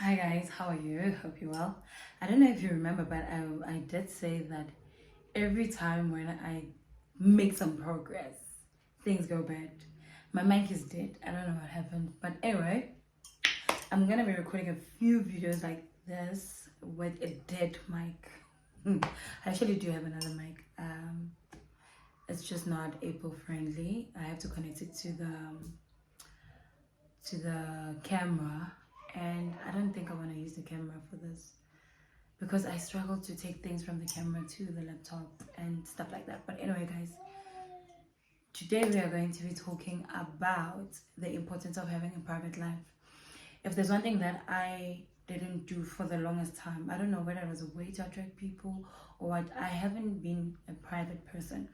Hi guys, how are you? Hope you're well. I don't know if you remember, but I did say that every time when I make some progress, things go bad. My mic is dead. I don't know what happened. But anyway, I'm gonna be recording a few videos like this with a dead mic. I actually do have another mic. It's just not Apple friendly. I have to connect it to the camera, and I don't think I want to use the camera for this because I struggle to take things from the camera to the laptop and stuff like that. But anyway, guys, today we are going to be talking about the importance of having a private life. If there's one thing that I didn't do for the longest time, I don't know whether it was a way to attract people or what, I haven't been a private person.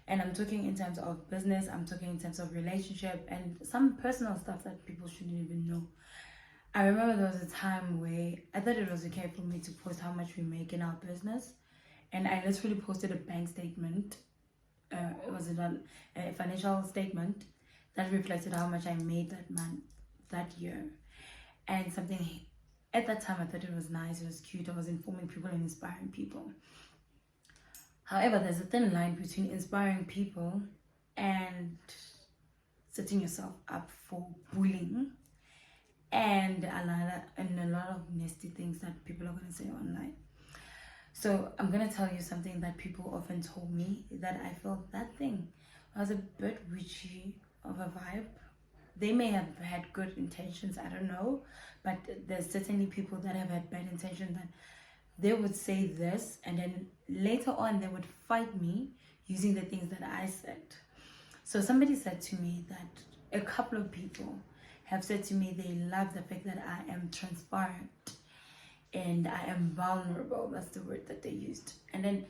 And I'm talking in terms of business, I'm talking in terms of relationship and some personal stuff that people shouldn't even know. I remember there was a time where I thought it was okay for me to post how much we make in our business, and I literally posted a bank statement. It was a financial statement that reflected how much I made that month, that year, and something. At that time, I thought it was nice, it was cute. I was informing people and inspiring people. However, there's a thin line between inspiring people and setting yourself up for bullying and a lot of nasty things that people are going to say online. So I'm going to tell you something that people often told me, that I felt that thing was a bit witchy of a vibe. They may have had good intentions, I don't know, but there's certainly people that have had bad intentions, that they would say this and then later on they would fight me using the things that I said. So somebody said to me that a couple of people have said to me they love the fact that I am transparent and I am vulnerable. That's the word that they used. And then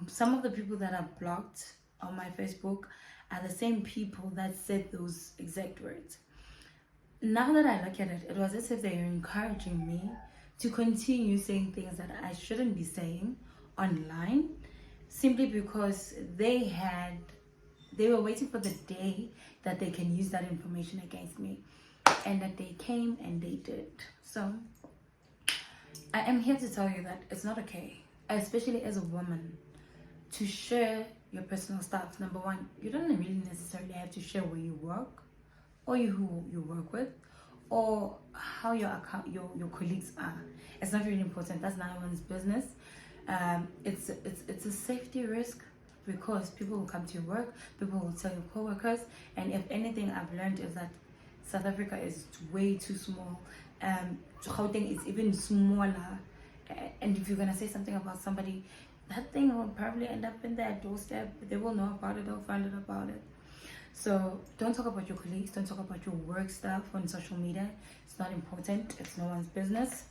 some of the people that are blocked on my Facebook are the same people that said those exact words. Now that I look at it, it was as if they are encouraging me to continue saying things that I shouldn't be saying online, simply because they were waiting for the day that they can use that information against me, and that they came and they did. So I am here to tell you that it's not okay, especially as a woman, to share your personal stuff. Number one, you don't really necessarily have to share where you work or who you work with or how your colleagues are. It's not really important. That's not anyone's business. It's a safety risk, because people will come to your work, people will tell your co-workers, and if anything I've learned is that South Africa is way too small. Gauteng is even smaller, and if you're gonna say something about somebody, that thing will probably end up in their doorstep. They will know about it, they'll find out about it. So don't talk about your colleagues, don't talk about your work stuff on social media. It's not important, it's no one's business.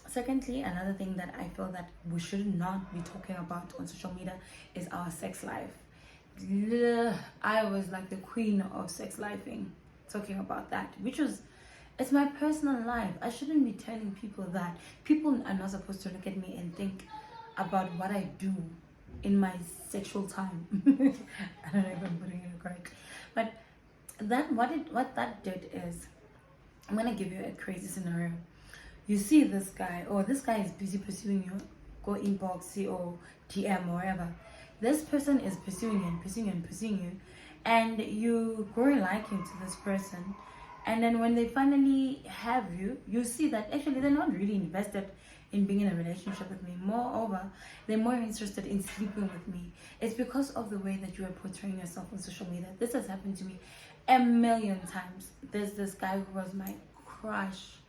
Secondly, another thing that I feel that we should not be talking about on social media is our sex life. I was like the queen of sex lifing, talking about that, which was, it's my personal life. I shouldn't be telling people that. People are not supposed to look at me and think about what I do in my sexual time. I don't know if I'm putting it correct, but what that did is, I'm gonna give you a crazy scenario. You see this guy, or this guy is busy pursuing you, go inbox or DM or whatever. This person is pursuing you and pursuing you and pursuing you, and you grow a liking to this person. And then when they finally have you, you see that actually they're not really invested in being in a relationship with me. Moreover, they're more interested in sleeping with me. It's because of the way that you are portraying yourself on social media. This has happened to me a million times. There's this guy who was my crush,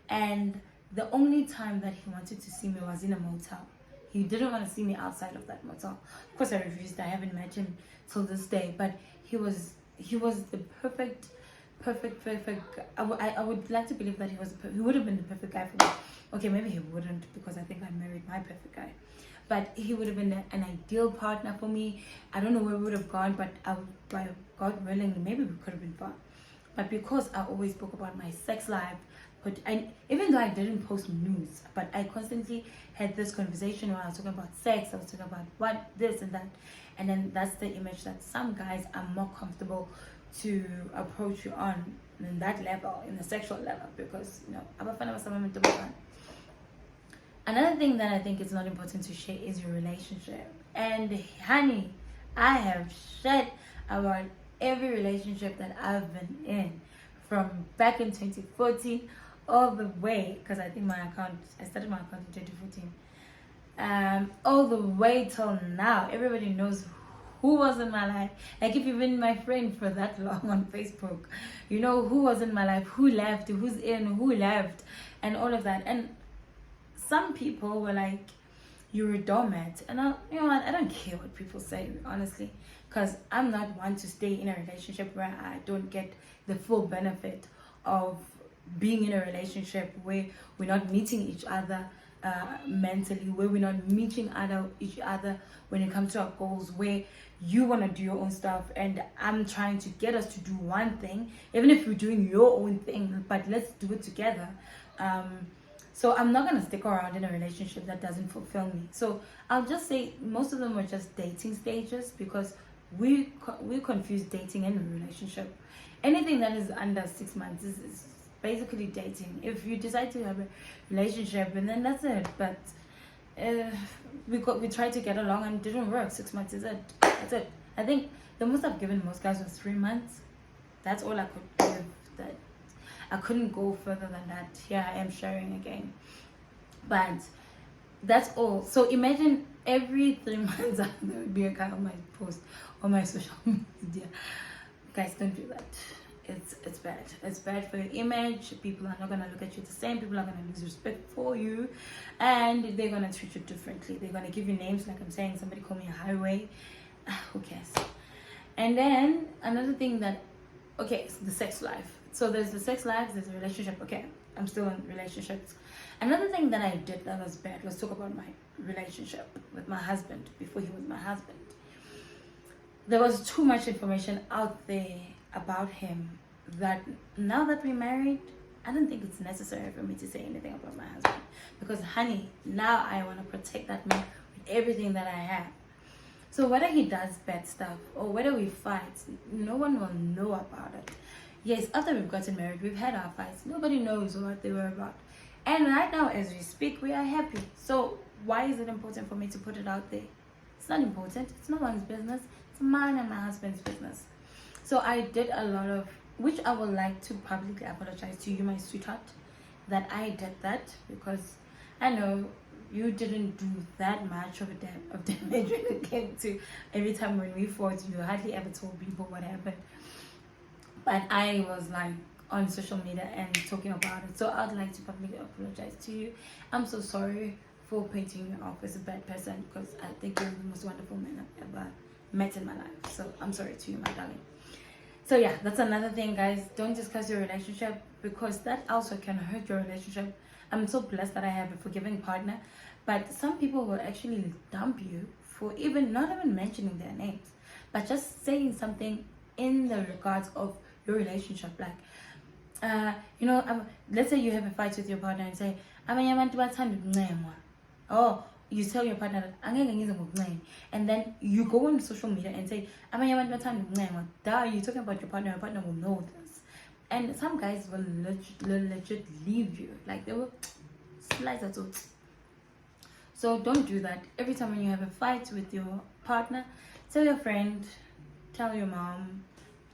and the only time that he wanted to see me was in a motel. He didn't want to see me outside of that motel. Of course I refused. I haven't met him till this day, but he was the perfect. I would like to believe that he would have been the perfect guy for me. Okay, maybe he wouldn't, because I think I married my perfect guy, but he would have been an ideal partner for me. I don't know where we would have gone, but by God willing, maybe we could have been fun. But because I always spoke about my sex life, even though I didn't post news, but I constantly had this conversation where I was talking about sex, I was talking about what, this and that, and then that's the image that some guys are more comfortable to approach you on. in that level, in the sexual level, because abafana basaba mantombazane. Another thing that I think is not important to share is your relationship. And honey, I have shared about every relationship that I've been in, from back in 2014 all the way, because I think I started my account in 2014, all the way till now. Everybody knows who was in my life. Like, if you've been my friend for that long on Facebook, you know who was in my life, who left, who's in, who left, and all of that. And some people were like, you're a doormat. And you know what, I don't care what people say, honestly, because I'm not one to stay in a relationship where I don't get the full benefit of being in a relationship where we're not meeting each other mentally, where we're not meeting each other when it comes to our goals, where you want to do your own stuff and I'm trying to get us to do one thing, even if you're doing your own thing, but let's do it together. So I'm not going to stick around in a relationship that doesn't fulfill me. So I'll just say most of them were just dating stages, because we confuse dating and a relationship. Anything that is under 6 months is basically dating. If you decide to have a relationship, and then that's it. But we tried to get along and it didn't work. 6 months is it. That's it. I think the most I've given most guys was 3 months. That's all I could give. That I couldn't go further than that. Here I am sharing again. But that's all. So imagine every 3 months there would be a guy on my post on my social media. Guys, don't do that. It's bad. It's bad for your image. People are not gonna look at you the same. People are gonna lose respect for you, and they're gonna treat you differently. They're gonna give you names, like I'm saying. Somebody call me a highway. Who cares? And then another thing that, okay, so the sex life. So there's the sex life, there's a relationship. Okay, I'm still in relationships. Another thing that I did that was bad was talk about my relationship with my husband before he was my husband. There was too much information out there about him that now that we're married, I don't think it's necessary for me to say anything about my husband, because honey, now I want to protect that man with everything that I have. So whether he does bad stuff or whether we fight, no one will know about it. Yes, after we've gotten married, we've had our fights. Nobody knows what they were about. And right now, as we speak, we are happy. So why is it important for me to put it out there? It's not important. It's no one's business. It's mine and my husband's business. So I did a lot of, which I would like to publicly apologize to you, my sweetheart, that I did that, because I know you didn't do that much of damage when it came to every time when we fought. You hardly ever told people what happened. But I was like on social media and talking about it. So I'd like to publicly apologize to you. I'm so sorry for painting you off as a bad person, because I think you're the most wonderful man I've ever met in my life. So I'm sorry to you, my darling. So yeah, that's another thing, guys. Don't discuss your relationship, because that also can hurt your relationship. I'm so blessed that I have a forgiving partner, but some people will actually dump you for not even mentioning their names, but just saying something in the regards of your relationship. Like, let's say you have a fight with your partner and say, oh, you tell your partner that, and then you go on social media and say, you're talking about your partner will know this. And some guys will legit leave you. Like, they will slice that out. So don't do that. Every time when you have a fight with your partner, tell your friend, tell your mom,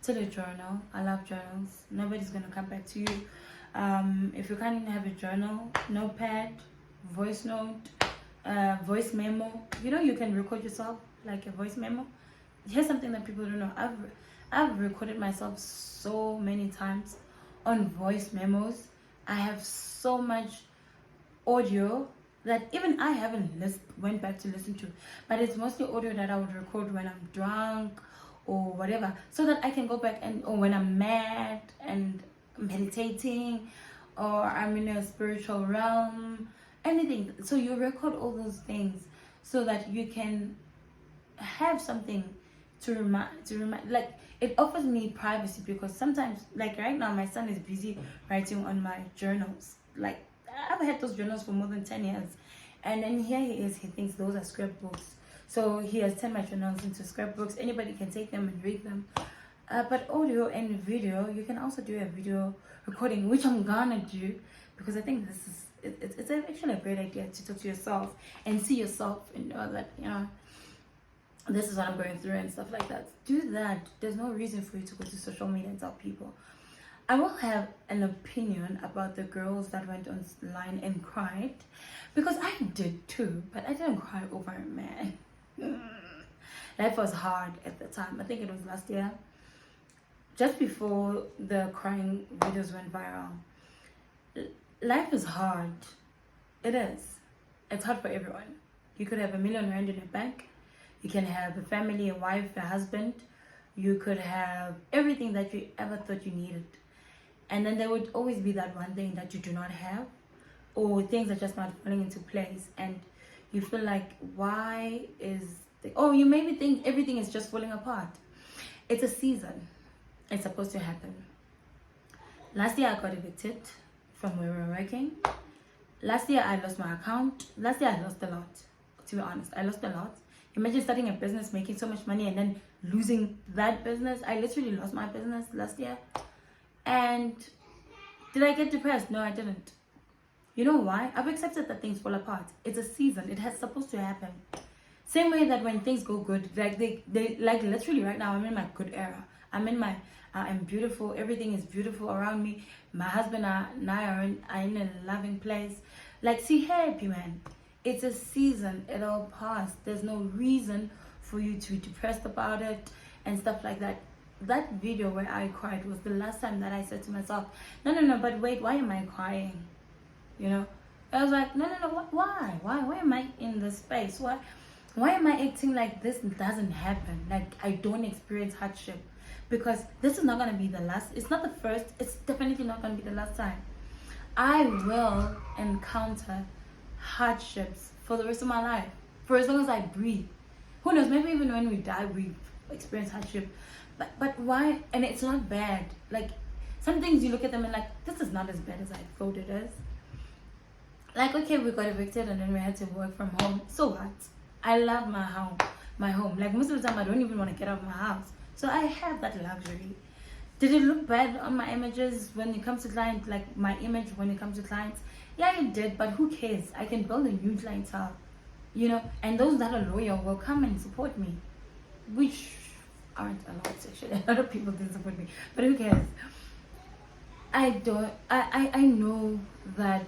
tell a journal. I love journals. Nobody's gonna come back to you. If you can't have a journal, notepad, voice note, voice memo, you can record yourself like a voice memo. Here's something that people don't know. I've recorded myself so many times on voice memos. I have so much audio that even I haven't went back to listen to, but it's mostly audio that I would record when I'm drunk or whatever, so that I can go back or when I'm mad and meditating, or I'm in a spiritual realm, anything. So you record all those things so that you can have something to remind. Like, it offers me privacy, because sometimes, like right now, my son is busy writing on my journals. Like, I've had those journals for more than 10 years, and then here he is, he thinks those are scrapbooks. So he has turned my journals into scrapbooks. Anybody can take them and read them. But audio and video, you can also do a video recording, which I'm gonna do because I think this is it's actually a great idea to talk to yourself and see yourself and know that, you know, this is what I'm going through and stuff like that. Do that. There's no reason for you to go to social media and tell people. I will have an opinion about the girls that went online and cried, because I did too, but I didn't cry over a man. Life was hard at the time. I think it was last year, just before the crying videos went viral. Life is hard. It is. It's hard for everyone. You could have R1 million in the bank. You can have a family, a wife, a husband. You could have everything that you ever thought you needed. And then there would always be that one thing that you do not have, or things are just not falling into place. And you feel like, why is you maybe think everything is just falling apart. It's a season. It's supposed to happen. Last year I got evicted from where we were working. Last year I lost my account. Last year I lost a lot. To be honest, I lost a lot. Imagine starting a business, making so much money, and then losing that business. I literally lost my business last year. And did I get depressed? No, I didn't. You know why? I've accepted that things fall apart. It's a season. It has supposed to happen. Same way that when things go good, like they like literally right now, I'm in my good era. I'm beautiful. Everything is beautiful around me. My husband and I are in a loving place. Like, see, happy man. It's a season. It'll pass. There's no reason for you to be depressed about it and stuff like that. That video where I cried was the last time that I said to myself, no, but wait, why am I crying? You know, I was like, no, why am I in this space? Why am I acting like this doesn't happen? Like, I don't experience hardship, because this is not going to be the last. It's not the first. It's definitely not going to be the last time. I will encounter hardships for the rest of my life, for as long as I breathe. Who knows, maybe even when we die we experience hardship. But why? And it's not bad. Like, some things you look at them and like, this is not as bad as I thought it is. Like, okay, we got evicted and then we had to work from home. So what? I love my home. Like, most of the time I don't even want to get out of my house. So I have that luxury. Did it look bad on my images when it comes to clients? Like, my image when it comes to clients? Yeah, it did, but who cares? I can build a new clientele, you know, and those that are loyal will come and support me, which aren't a lot, actually. A lot of people didn't support me, but who cares? I know that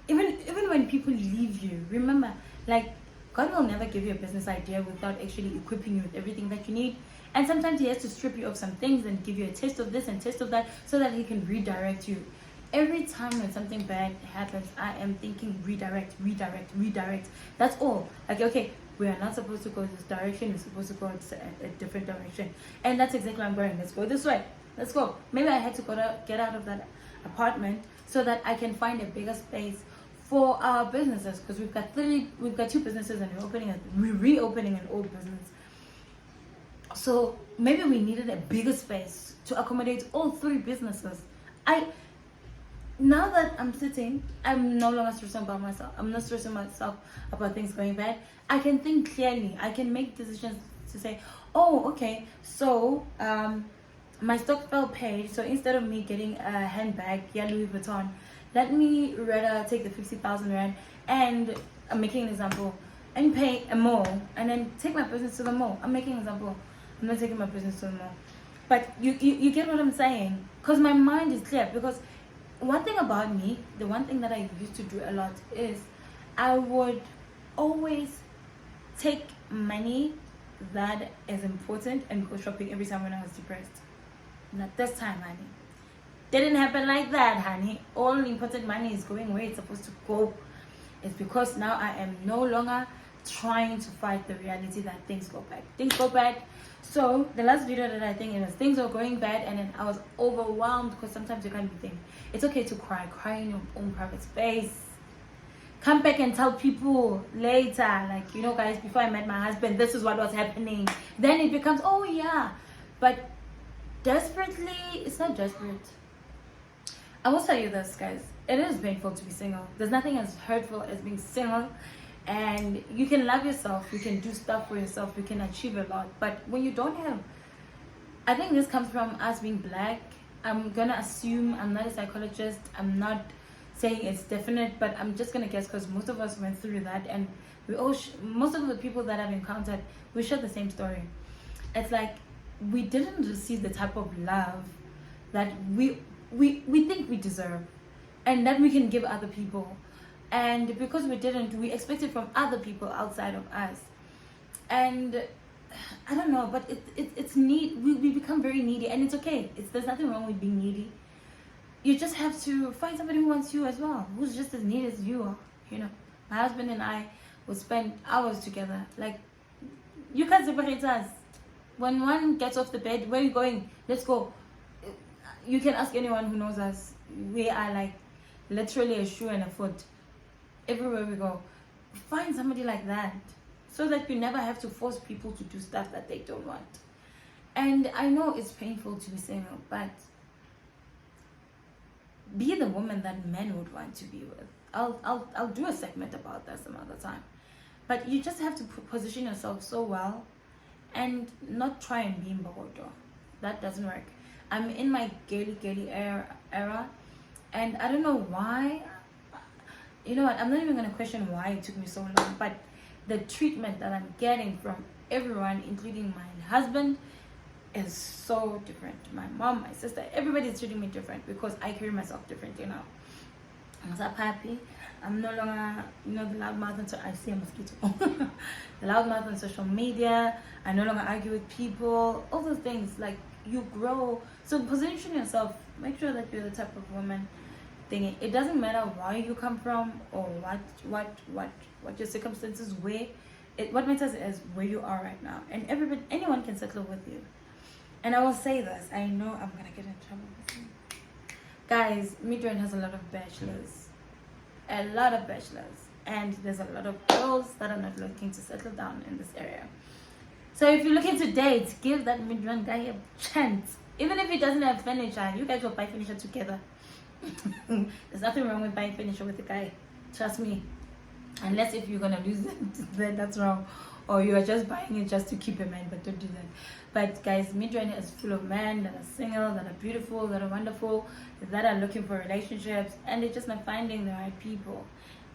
even when people leave you, remember, like, God will never give you a business idea without actually equipping you with everything that you need. And sometimes he has to strip you of some things and give you a taste of this and taste of that, so that he can redirect you. Every time when something bad happens, I am thinking redirect. That's all. Like, okay, we are not supposed to go this direction. We're supposed to go a different direction. And that's exactly where I'm going. Let's go this way. Let's go. Maybe I had to get out of that apartment so that I can find a bigger space for our businesses, because we've got 2 businesses and we're reopening an old business. So maybe we needed a bigger space to accommodate all 3 businesses. Now that I'm sitting, I'm no longer stressing about myself. I'm not stressing myself about things going bad. I can think clearly. I can make decisions to say, oh, okay, so my stock fell paid. So instead of me getting a handbag, Louis Vuitton, let me rather take the 50,000 rand and I'm making an example, and pay a mall, and then take my business to the mall. I'm making an example. I'm not taking my business to the mall. But you get what I'm saying? Because my mind is clear. Because one thing about me, the one thing that I used to do a lot is I would always take money that is important and go shopping every time when I was depressed. Not this time, honey. Didn't happen like that, honey. All important money is going where it's supposed to go. It's because now I am no longer trying to fight the reality that things go bad. Things go bad. So the last video that I think it was, things were going bad, and then I was overwhelmed, because sometimes you can't be thinking. It's okay to cry in your own private space. Come back and tell people later, like, you know, guys, before I met my husband, this is what was happening. Then it becomes, oh yeah. But desperately, it's not desperate. I will tell you this, guys. It is painful to be single. There's nothing as hurtful as being single. And you can love yourself, you can do stuff for yourself, you can achieve a lot. But when you don't have I think this comes from us being black. I'm gonna assume, I'm not a psychologist, I'm not saying it's definite, but I'm just gonna guess because most of us went through that, and we all most of the people that I've encountered, we share the same story. It's like we didn't receive the type of love that we think we deserve and that we can give other people, and because we didn't, we expect it from other people outside of us. And I don't know, but it's need. We become very needy, and it's okay. There's nothing wrong with being needy. You just have to find somebody who wants you as well, who's just as needy as you are. You know, my husband and I would spend hours together. Like, you can't separate us. When one gets off the bed, where are you going? Let's go. You can ask anyone who knows us. We are like literally a shoe and a foot everywhere we go. Find somebody like that, so that you never have to force people to do stuff that they don't want. And I know it's painful to be single, but be the woman that men would want to be with. I'll do a segment about that some other time. But you just have to position yourself so well and not try and be in Bogodo. That doesn't work. I'm in my girly era, and I don't know why. You know what? I'm not even gonna question why it took me so long, but the treatment that I'm getting from everyone, including my husband, is so different. My mom, my sister, everybody's treating me different because I carry myself differently now. I'm so happy. I'm no longer, the loudmouth until I see a mosquito. The loudmouth on social media. I no longer argue with people. All those things, like, you grow. So position yourself. Make sure that you're the type of woman thingy. It doesn't matter where you come from or what your circumstances were. What matters is where you are right now, and anyone can settle with you. And I will say this, I know I'm gonna get in trouble with this. Guys, Midrain has a lot of bachelors, and there's a lot of girls that are not looking to settle down in this area. So if you're looking to date, give that Midrain guy a chance. Even if he doesn't have furniture, you guys will buy furniture together. There's nothing wrong with buying furniture with a guy, trust me. Unless if you're gonna lose it, then that's wrong, or you are just buying it just to keep a man. But don't do that. But guys, Midrain is full of men that are single, that are beautiful, that are wonderful, that are looking for relationships, and they're just not finding the right people.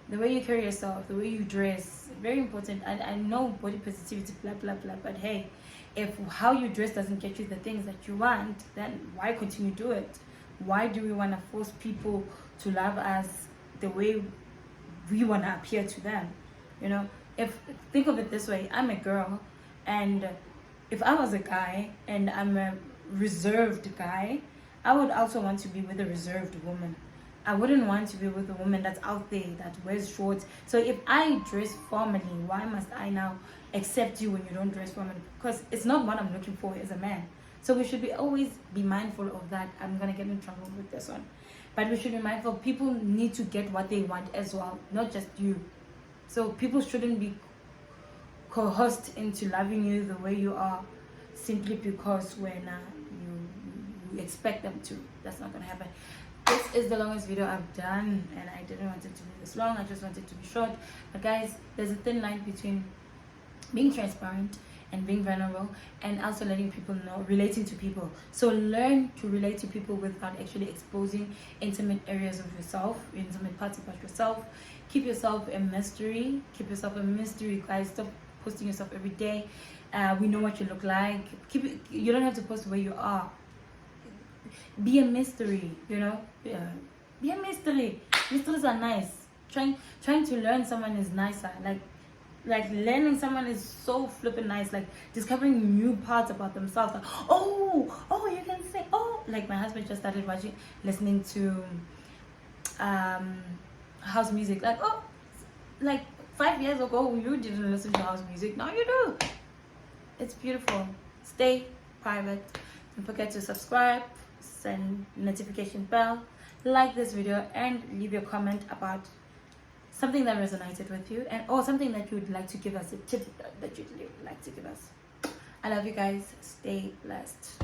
The way you carry yourself, the way you dress, very important. I know body positivity, blah blah blah, but hey, if how you dress doesn't get you the things that you want, then why continue to do it? Why do we want to force people to love us the way we want to appear to them? Think of it this way, I'm a girl, and if I was a guy and I'm a reserved guy, I would also want to be with a reserved woman. I wouldn't want to be with a woman that's out there, that wears shorts. So if I dress formally, why must I now accept you when you don't dress formally? Because it's not what I'm looking for as a man. So we should always be mindful of that. I'm gonna get in trouble with this one, but we should be mindful. People need to get what they want as well, not just you. So people shouldn't be coerced into loving you the way you are simply because when you expect them to. That's not gonna happen. This is the longest video I've done, and I didn't want it to be this long. I just wanted it to be short. But guys, there's a thin line between being transparent and being vulnerable, and also letting people know, relating to people. So learn to relate to people without actually exposing intimate areas of yourself, intimate parts about yourself. Keep yourself a mystery. Guys. Stop posting yourself every day. We know what you look like. You don't have to post where you are. Be a mystery, Be a mystery. Mysteries are nice. Trying to learn someone is nicer. Like learning someone is so flippin' nice. Like discovering new parts about themselves. Like, oh, you can say, like my husband just started listening to house music. Like 5 years ago you didn't listen to house music. Now you do. It's beautiful. Stay private. Don't forget to subscribe, send notification bell, like this video, and leave your comment about something that resonated with you, or something that you would like to give us, a tip that you'd like to give us. I love you guys. Stay blessed.